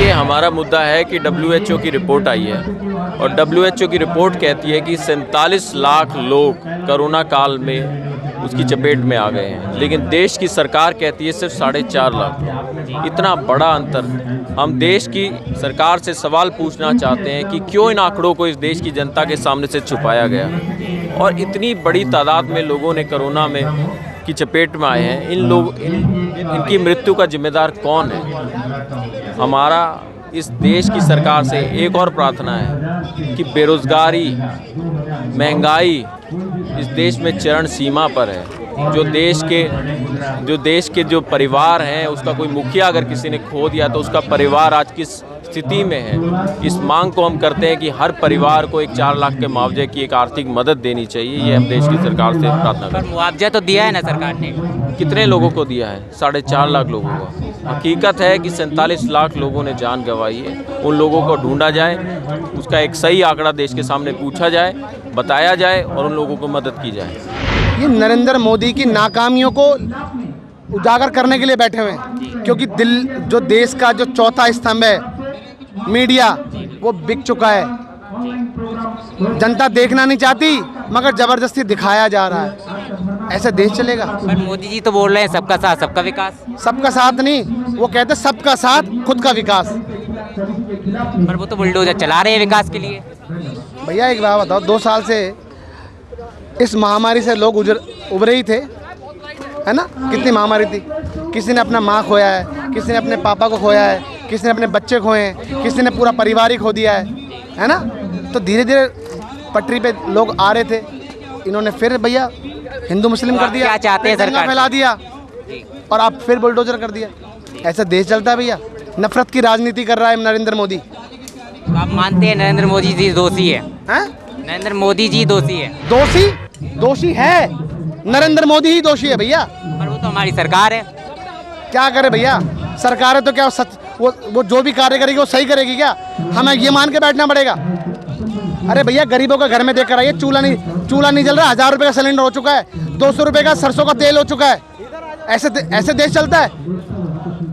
देखिए, हमारा मुद्दा है कि WHO की रिपोर्ट आई है और WHO की रिपोर्ट कहती है कि 47 लाख लोग कोरोना काल में उसकी चपेट में आ गए हैं, लेकिन देश की सरकार कहती है सिर्फ 4.5 लाख। इतना बड़ा अंतर। हम देश की सरकार से सवाल पूछना चाहते हैं कि क्यों इन आंकड़ों को इस देश की जनता के सामने से छुपाया गया और इतनी बड़ी तादाद में लोगों ने कोरोना में की चपेट में आए हैं। इनकी मृत्यु का जिम्मेदार कौन है? हमारा इस देश की सरकार से एक और प्रार्थना है कि बेरोज़गारी, महंगाई इस देश में चरम सीमा पर है। जो देश के जो परिवार हैं, उसका कोई मुखिया अगर किसी ने खो दिया तो उसका परिवार आज किस स्थिति में है। इस मांग को हम करते हैं कि हर परिवार को एक 4 लाख के मुआवजे की एक आर्थिक मदद देनी चाहिए। ये हम देश की सरकार से प्रार्थना करते हैं। मुआवजा तो दिया है ना सरकार ने? कितने लोगों को दिया है? 4.5 लाख लोगों को। हकीकत है कि 47 लाख लोगों ने जान गंवाई है। उन लोगों को ढूंढा जाए, उसका एक सही आंकड़ा देश के सामने पूछा जाए, बताया जाए और उन लोगों को मदद की जाए। ये नरेंद्र मोदी की नाकामियों को उजागर करने के लिए बैठे हुए हैं, क्योंकि जो देश का जो चौथा स्तंभ है मीडिया, वो बिक चुका है। जनता देखना नहीं चाहती मगर जबरदस्ती दिखाया जा रहा है। ऐसा देश चलेगा? पर मोदी जी तो बोल रहे हैं सबका साथ सबका विकास। सबका साथ नहीं, वो कहते सबका साथ खुद का विकास। पर वो तो बुलडोजर चला रहे हैं विकास के लिए। भैया एक बात बताओ, 2 साल से इस महामारी से लोग उभरे ही थे, है ना? कितनी महामारी थी। किसी ने अपना माँ खोया है, किसी ने अपने पापा को खोया है, किसी ने अपने बच्चे खोए हैं, किसी ने पूरा परिवार ही खो दिया है ना? तो धीरे धीरे पटरी पे लोग आ रहे थे। इन्होंने फिर भैया हिंदू मुस्लिम कर दिया, क्या चाहते हैं सरकार? फैला दिया और अब फिर बुलडोजर कर दिया। ऐसा देश चलता है भैया? नफरत की राजनीति कर रहा है नरेंद्र मोदी। तो आप मानते हैं नरेंद्र मोदी जी दोषी है? नरेंद्र मोदी जी दोषी है? दोषी है, नरेंद्र मोदी ही दोषी है भैया। पर वो तो हमारी सरकार है। क्या करे भैया? सरकार है तो क्या वो जो भी कार्य करेगी वो सही करेगी क्या? हमें ये मान के बैठना पड़ेगा? अरे भैया, गरीबों का घर में देख कर आइए, चूल्हा नहीं जल रहा। 1000 रुपये का सिलेंडर हो चुका है, 200 रुपये का सरसों का तेल हो चुका है। ऐसे देश चलता है?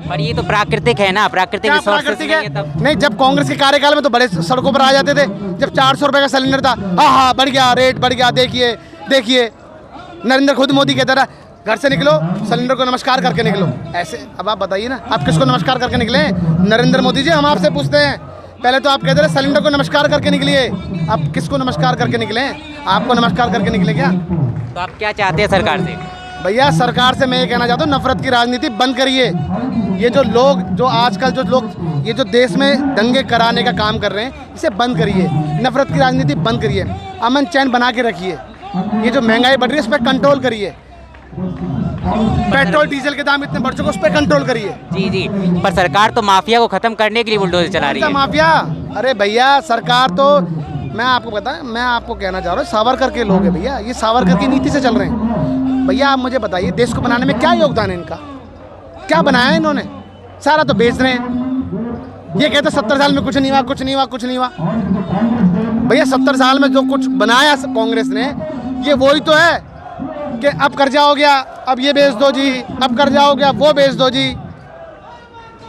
पर ये तो प्राकृतिक है ना, प्राकृतिक है। नहीं, जब कांग्रेस के कार्यकाल में तो बड़े सड़कों पर आ जाते थे। जब 400 रुपये का सिलेंडर था, हाँ बढ़ गया, रेट बढ़ गया, देखिए नरेंद्र खुद मोदी कहता रहा, घर से निकलो सिलेंडर को नमस्कार करके निकलो। ऐसे अब आप बताइए ना, आप किसको नमस्कार करके निकले? नरेंद्र मोदी जी, हम आपसे पूछते हैं। पहले तो आप कहते रहे सिलेंडर को नमस्कार करके निकलिए, अब किसको नमस्कार करके निकले? आपको नमस्कार करके निकले क्या? तो आप क्या चाहते हैं सरकार से? भैया, सरकार से मैं ये कहना चाहता हूँ, नफरत की राजनीति बंद करिए। ये जो लोग जो आजकल जो लोग ये जो देश में दंगे कराने का काम कर रहे हैं, इसे बंद करिए। नफरत की राजनीति बंद करिए, अमन चैन बना के रखिए। ये जो महंगाई बढ़ रही है, इस पर कंट्रोल करिए। पेट्रोल डीजल के दाम इतने बढ़ चुके, उस पर कंट्रोल करिए। जी, पर सरकार तो माफिया को खत्म करने के लिए बुलडोजर चला रही है। माफिया? अरे भैया, सरकार तो मैं आपको कहना चाह रहा हूँ, सावरकर के लोग हैं भैया। ये सावरकर की नीति से चल रहे हैं। भैया आप मुझे बताइए, देश को बनाने में क्या योगदान है इनका? क्या बनाया है इन्होंने? सारा तो बेच रहे हैं। ये कहते 70 साल में कुछ नहीं हुआ। भैया 70 साल में जो कुछ बनाया कांग्रेस ने, ये वही तो है कि अब कर्जा हो गया, अब ये बेच दो जी, अब कर्जा हो गया, वो बेच दो जी।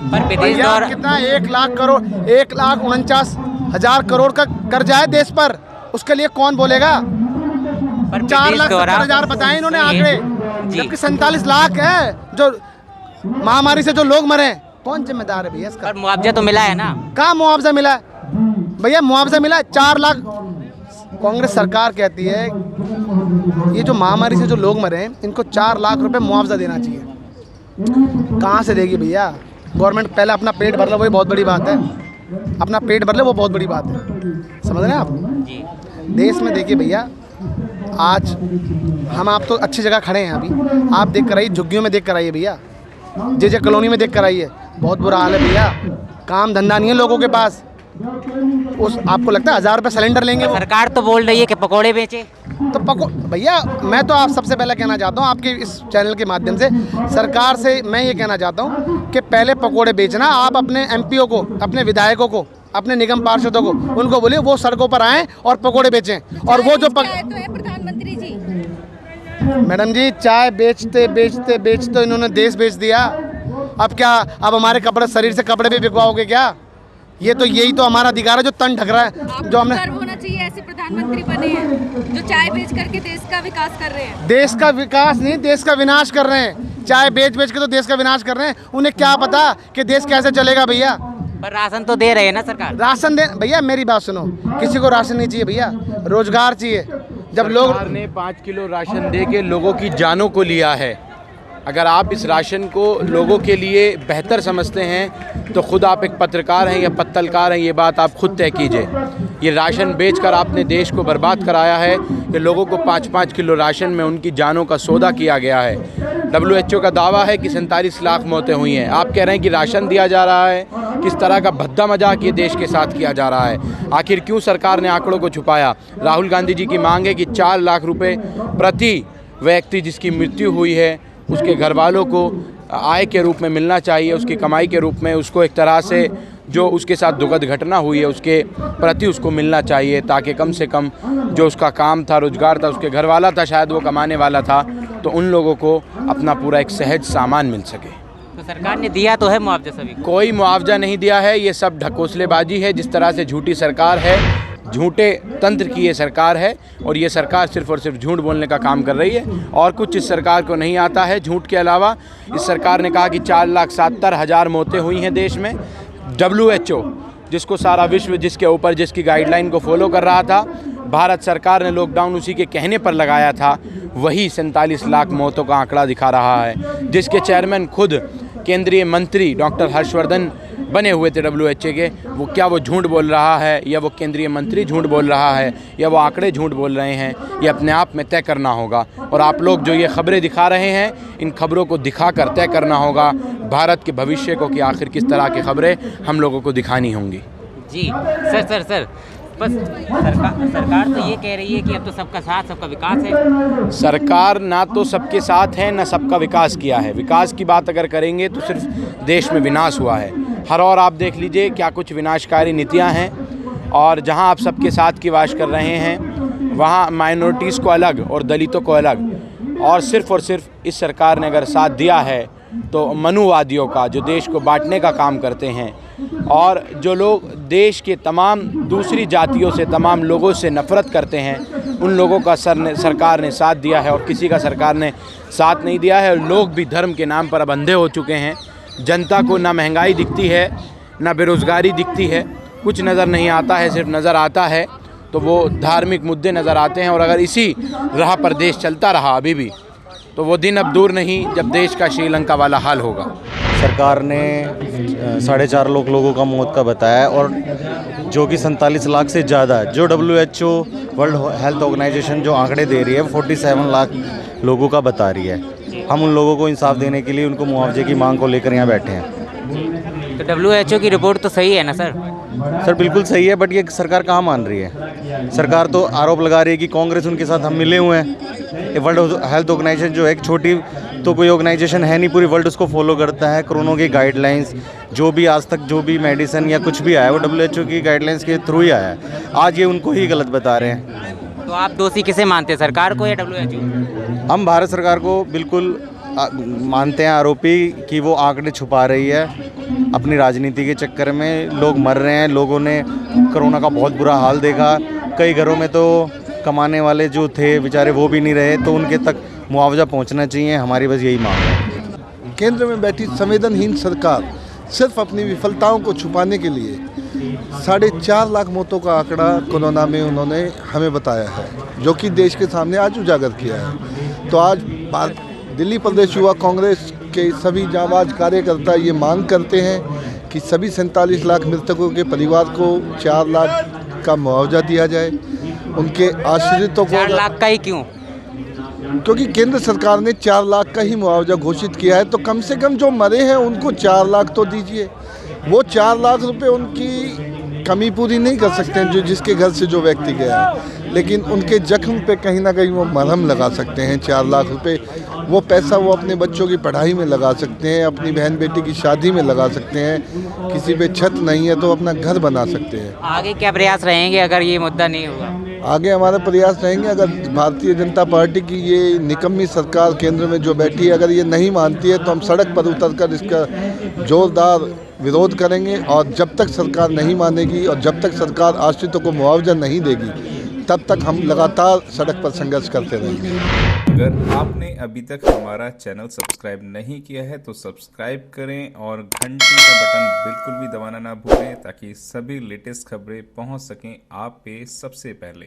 पर विदेश दौरा कितना 1,49,000 करोड़ का कर्जा है देश पर। उसके लिए कौन बोलेगा? 4,70,000 बताए इन्होंने आंकड़े, जबकि 47 लाख है जो महामारी से जो लोग मरे। कौन जिम्मेदार है भैया इसका? मुआवजा तो मिला है ना? कहाँ मुआवजा मिला है भैया? मुआवजा मिला है 4 लाख। कांग्रेस सरकार कहती है ये जो महामारी से जो लोग मरे हैं, इनको 4 लाख रुपए मुआवजा देना चाहिए। कहाँ से देगी भैया? गवर्नमेंट पहले अपना पेट भर ले, वही बहुत बड़ी बात है। अपना पेट भर ले, वो बहुत बड़ी बात है। समझ रहे हैं आप? देश में देखिए भैया, आज आप तो अच्छी जगह खड़े हैं। अभी आप देख कर आइए, झुग्गियों में देख कर आइए भैया, जे कॉलोनी में देख कर आइए, बहुत बुरा हाल है भैया। काम धंधा नहीं है लोगों के पास। आपको लगता है 1000 रुपये सिलेंडर लेंगे? सरकार तो बोल रही है कि पकोड़े बेचे। तो भैया, मैं तो आप सबसे पहले कहना चाहता हूँ, आपके इस चैनल के माध्यम से सरकार से मैं ये कहना चाहता हूँ कि पहले पकोड़े बेचना। आप अपने MPO को, अपने विधायकों को, अपने निगम पार्षदों को, उनको बोलिए वो सड़कों पर आएँ और पकोड़े बेचें। और वो जो प्रधानमंत्री जी, मैडम जी, चाय बेचते इन्होंने देश बेच दिया। अब क्या, अब हमारे कपड़े, शरीर से कपड़े भी बिकवाओगे क्या? ये तो यही तो हमारा अधिकार है जो तन ढक रहा है, जो हमने। गर्व होना चाहिए, ऐसे प्रधानमंत्री बने हैं जो चाय बेच करके देश का विकास कर रहे हैं। देश का विकास नहीं, देश का विनाश कर रहे हैं। चाय बेच बेच के तो देश का विनाश कर रहे हैं। उन्हें क्या पता कि देश कैसे चलेगा भैया। पर राशन तो दे रहे हैं ना सरकार। राशन दे भैया, मेरी बात सुनो, किसी को राशन नहीं चाहिए भैया, रोजगार चाहिए। जब लोग सरकार ने 5 किलो राशन दे के लोगों की जानों को लिया है। अगर आप इस राशन को लोगों के लिए बेहतर समझते हैं तो खुद आप एक पत्रकार हैं या पत्तलकार हैं, ये बात आप खुद तय कीजिए। ये राशन बेचकर आपने देश को बर्बाद कराया है कि लोगों को 5-5 किलो राशन में उनकी जानों का सौदा किया गया है। WHO का दावा है कि 47 लाख मौतें हुई हैं। आप कह रहे हैं कि राशन दिया जा रहा है। किस तरह का भद्दा मजाक ये देश के साथ किया जा रहा है। आखिर क्यों सरकार ने आंकड़ों को छुपाया? राहुल गांधी जी की मांग है कि 4 लाख रुपये प्रति व्यक्ति जिसकी मृत्यु हुई है उसके घर वालों को आय के रूप में मिलना चाहिए, उसकी कमाई के रूप में उसको एक तरह से जो उसके साथ दुखद घटना हुई है उसके प्रति उसको मिलना चाहिए, ताकि कम से कम जो उसका काम था, रोजगार था, उसके घर वाला था, शायद वो कमाने वाला था, तो उन लोगों को अपना पूरा एक सहज सामान मिल सके। तो सरकार ने दिया तो है मुआवजा सभी को? कोई मुआवजा नहीं दिया है। ये सब ढकोसलेबाजी है। जिस तरह से झूठी सरकार है, झूठे तंत्र की ये सरकार है और ये सरकार सिर्फ और सिर्फ झूठ बोलने का काम कर रही है और कुछ इस सरकार को नहीं आता है झूठ के अलावा। इस सरकार ने कहा कि 4,70,000 मौतें हुई हैं देश में। WHO जिसको सारा विश्व जिसके ऊपर जिसकी गाइडलाइन को फॉलो कर रहा था, भारत सरकार ने लॉकडाउन उसी के कहने पर लगाया था, वही 47 लाख मौतों का आंकड़ा दिखा रहा है। जिसके चेयरमैन खुद केंद्रीय मंत्री डॉक्टर हर्षवर्धन बने हुए थे WHO के, वो क्या वो झूठ बोल रहा है या वो केंद्रीय मंत्री झूठ बोल रहा है या वो आंकड़े झूठ बोल रहे हैं, ये अपने आप में तय करना होगा। और आप लोग जो ये खबरें दिखा रहे हैं, इन खबरों को दिखाकर तय करना होगा भारत के भविष्य को कि आखिर किस तरह की खबरें हम लोगों को दिखानी होंगी। जी सर बस सरकार तो ये कह रही है कि अब तो सबका साथ सबका विकास है। सरकार ना तो सबके साथ है ना सबका विकास किया है। विकास की बात अगर करेंगे तो सिर्फ देश में विनाश हुआ है। हर और आप देख लीजिए क्या कुछ विनाशकारी नीतियां हैं, और जहां आप सबके साथ की बात कर रहे हैं वहां माइनॉरिटीज़ को अलग और दलितों को अलग, और सिर्फ इस सरकार ने अगर साथ दिया है तो मनुवादियों का, जो देश को बांटने का काम करते हैं और जो लोग देश के तमाम दूसरी जातियों से, तमाम लोगों से नफ़रत करते हैं, उन लोगों का सरकार ने साथ दिया है और किसी का सरकार ने साथ नहीं दिया है। लोग भी धर्म के नाम पर अब अंधे हो चुके हैं। जनता को ना महंगाई दिखती है, ना बेरोज़गारी दिखती है, कुछ नज़र नहीं आता है। सिर्फ नज़र आता है तो वो धार्मिक मुद्दे नज़र आते हैं। और अगर इसी राह पर देश चलता रहा अभी भी, तो वो दिन अब दूर नहीं जब देश का श्रीलंका वाला हाल होगा। सरकार ने 4.5 लाख लोगों का मौत का बताया है, और जो कि 47 लाख से ज़्यादा है। जो WHO वर्ल्ड हेल्थ ऑर्गेनाइजेशन जो आंकड़े दे रही है 47 लाख लोगों का बता रही है। हम उन लोगों को इंसाफ देने के लिए उनको मुआवजे की मांग को लेकर यहाँ बैठे हैं। तो WHO की रिपोर्ट तो सही है ना सर? सर बिल्कुल सही है, बट ये सरकार कहाँ मान रही है? सरकार तो आरोप लगा रही है कि कांग्रेस उनके साथ हम मिले हुए हैं। वर्ल्ड हेल्थ ऑर्गेनाइजेशन जो है एक छोटी तो कोई ऑर्गेनाइजेशन है नहीं, पूरी वर्ल्ड उसको फॉलो करता है। कोरोना की गाइडलाइंस जो भी आज तक जो भी मेडिसिन या कुछ भी आया वो WHO की गाइडलाइंस के थ्रू ही आया है। आज ये उनको ही गलत बता रहे हैं। तो आप दोषी किसे मानते हैं, सरकार को या WHO? हम भारत सरकार को बिल्कुल मानते हैं आरोपी कि वो आंकड़े छुपा रही है अपनी राजनीति के चक्कर में। लोग मर रहे हैं, लोगों ने कोरोना का बहुत बुरा हाल देखा। कई घरों में तो कमाने वाले जो थे बेचारे वो भी नहीं रहे, तो उनके तक मुआवजा पहुंचना चाहिए। हमारी बस यही मांग है। केंद्र में बैठी संवेदनहीन सरकार सिर्फ अपनी विफलताओं को छुपाने के लिए 4.5 लाख मौतों का आंकड़ा कोरोना में उन्होंने हमें बताया है, जो कि देश के सामने आज उजागर किया है। तो आज दिल्ली प्रदेश युवा कांग्रेस के सभी जांबाज कार्यकर्ता ये मांग करते हैं कि सभी 47 लाख मृतकों के परिवार को 4 लाख का मुआवजा दिया जाए। उनके आश्रितों को 4 लाख का ही क्यों? क्योंकि केंद्र सरकार ने 4 लाख का ही मुआवजा घोषित किया है, तो कम से कम जो मरे हैं उनको 4 लाख तो दीजिए। वो 4 लाख रुपए उनकी कमी पूरी नहीं कर सकते हैं जो जिसके घर से जो व्यक्ति गया है, लेकिन उनके जख्म पे कहीं ना कहीं वो मरहम लगा सकते हैं। 4 लाख रुपए वो पैसा वो अपने बच्चों की पढ़ाई में लगा सकते हैं, अपनी बहन बेटी की शादी में लगा सकते हैं, किसी पे छत नहीं है तो अपना घर बना सकते हैं। आगे क्या प्रयास रहेंगे अगर ये मुद्दा नहीं होगा? आगे हमारे प्रयास रहेंगे, अगर भारतीय जनता पार्टी की ये निकम्मी सरकार केंद्र में जो बैठी है अगर ये नहीं मानती है तो हम सड़क पर उतरकर इसका जोरदार विरोध करेंगे और जब तक सरकार नहीं मानेगी और जब तक सरकार आश्रितों को मुआवजा नहीं देगी तब तक हम लगातार सड़क पर संघर्ष करते रहेंगे। अगर आपने अभी तक हमारा चैनल सब्सक्राइब नहीं किया है तो सब्सक्राइब करें और घंटी का बटन बिल्कुल भी दबाना ना भूलें ताकि सभी लेटेस्ट खबरें पहुंच सकें आप पे सबसे पहले।